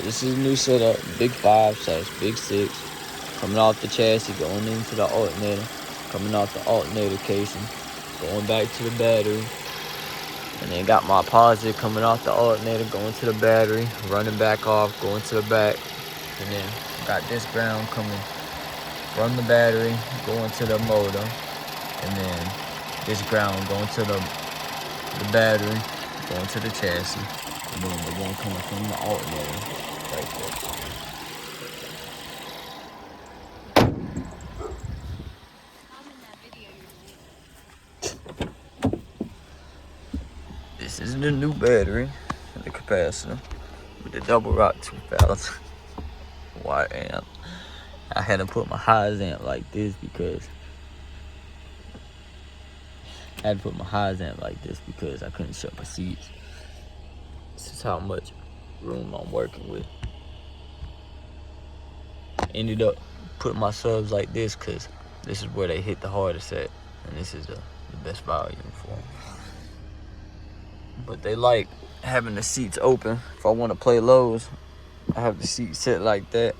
This is a new setup, big 5/big 6. Coming off the chassis, going into the alternator. Coming off the alternator casing, going back to the battery. And then got my positive coming off the alternator, going to the battery, running back off, going to the back. And then got this ground coming from the battery, going to the motor. And then this ground going to the battery, going to the chassis. And then the one coming from the alternator right there. This is the new battery, the capacitor, with the double rock 2000 watt amp. I had to put my highs amp like this because I couldn't shut my seats. This is how much room I'm working with. Ended up putting my subs like this because this is where they hit the hardest at, and this is the best volume for them. But they like having the seats open. If I want to play lows, I have the seat set like that.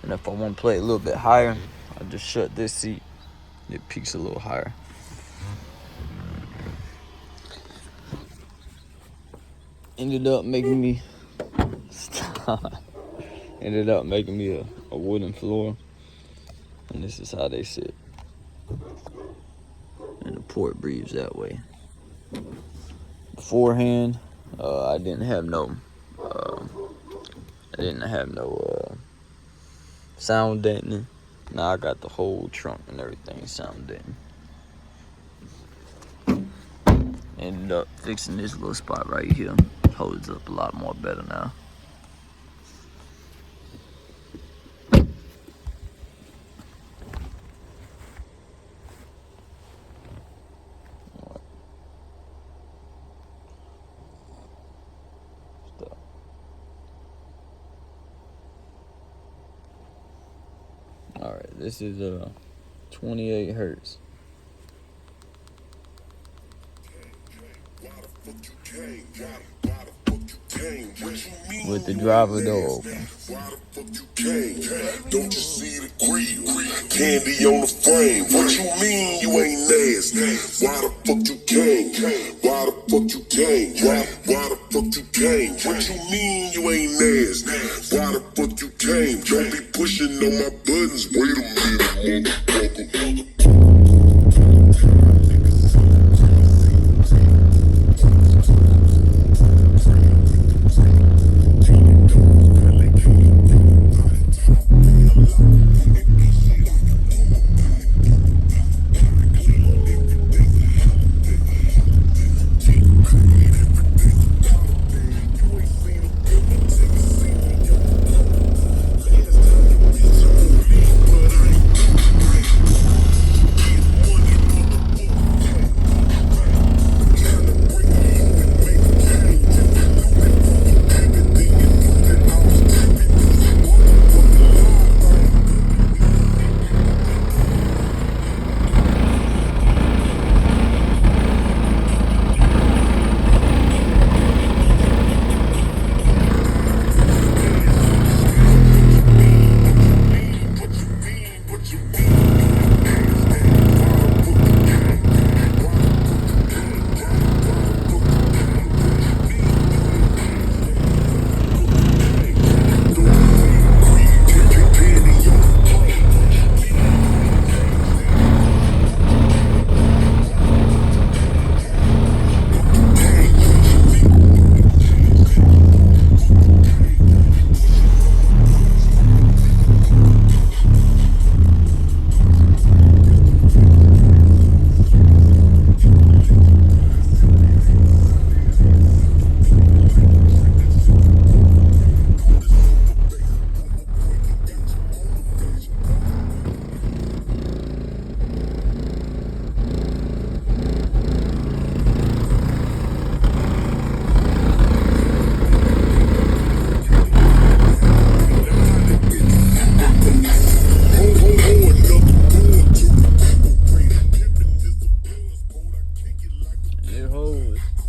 And if I want to play a little bit higher, I just shut this seat. It peaks a little higher. Ended up making me a wooden floor. And this is how they sit. And the port breathes that way. Beforehand, I didn't have no sound deadening. Now I got the whole trunk and everything sound deadening. Ended up fixing this little spot right here. Holds up a lot more better now. Alright, this is 28 hertz. With the driver door open. Don't you see the grill? Candy on the frame. What you mean you ain't nasty? Why the fuck you came? Why the fuck you came? Why the fuck you came? What you mean you ain't nasty? Why the fuck you came? Don't be pushing on my buttons. Wait a minute, motherfucker.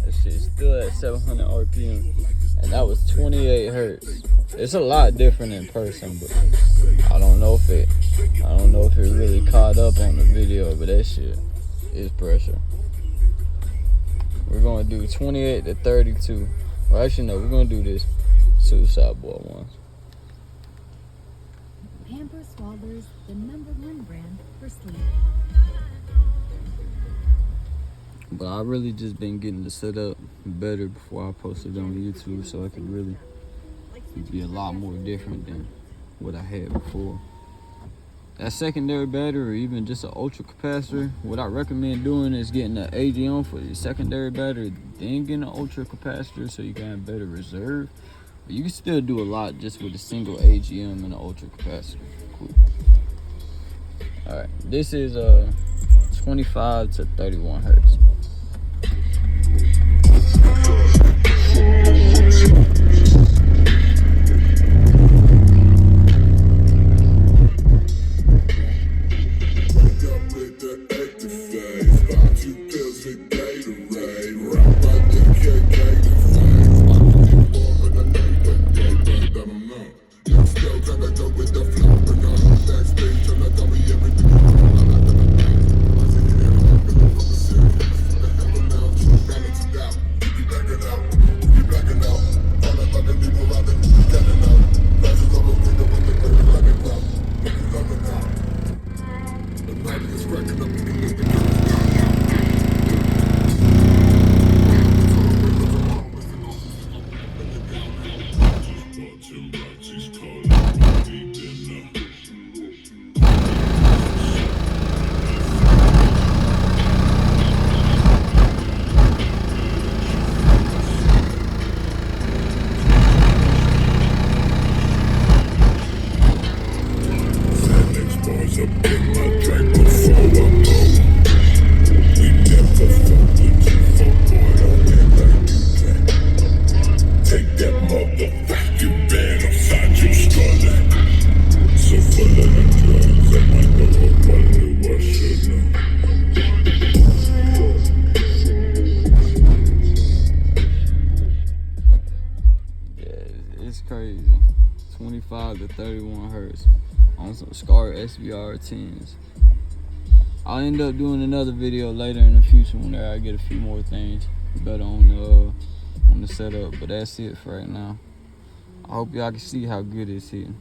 That shit's still at 700 RPM, and that was 28 hertz. It's a lot different in person, but I don't know if it really caught up on the video, but that shit is pressure. We're gonna do 28 to 32. Well, actually no, we're gonna do this suicide boy once. Pampers Swaddlers, the #1 brand for sleep. But I really just been getting the setup better before I posted on YouTube, so it could really be a lot more different than what I had before. That secondary battery, or even just an ultra capacitor, what I recommend doing is getting an AGM for your secondary battery, then getting an ultra capacitor so you can have better reserve. But you can still do a lot just with a single AGM and an ultra capacitor. Cool. All right, this is 25 to 31 hertz. Crazy. 25 to 31 hertz on some Skar SBR 10's. I'll end up doing another video later in the future whenever I get a few more things better on the setup, but that's it for right now. I hope y'all can see how good it's hitting.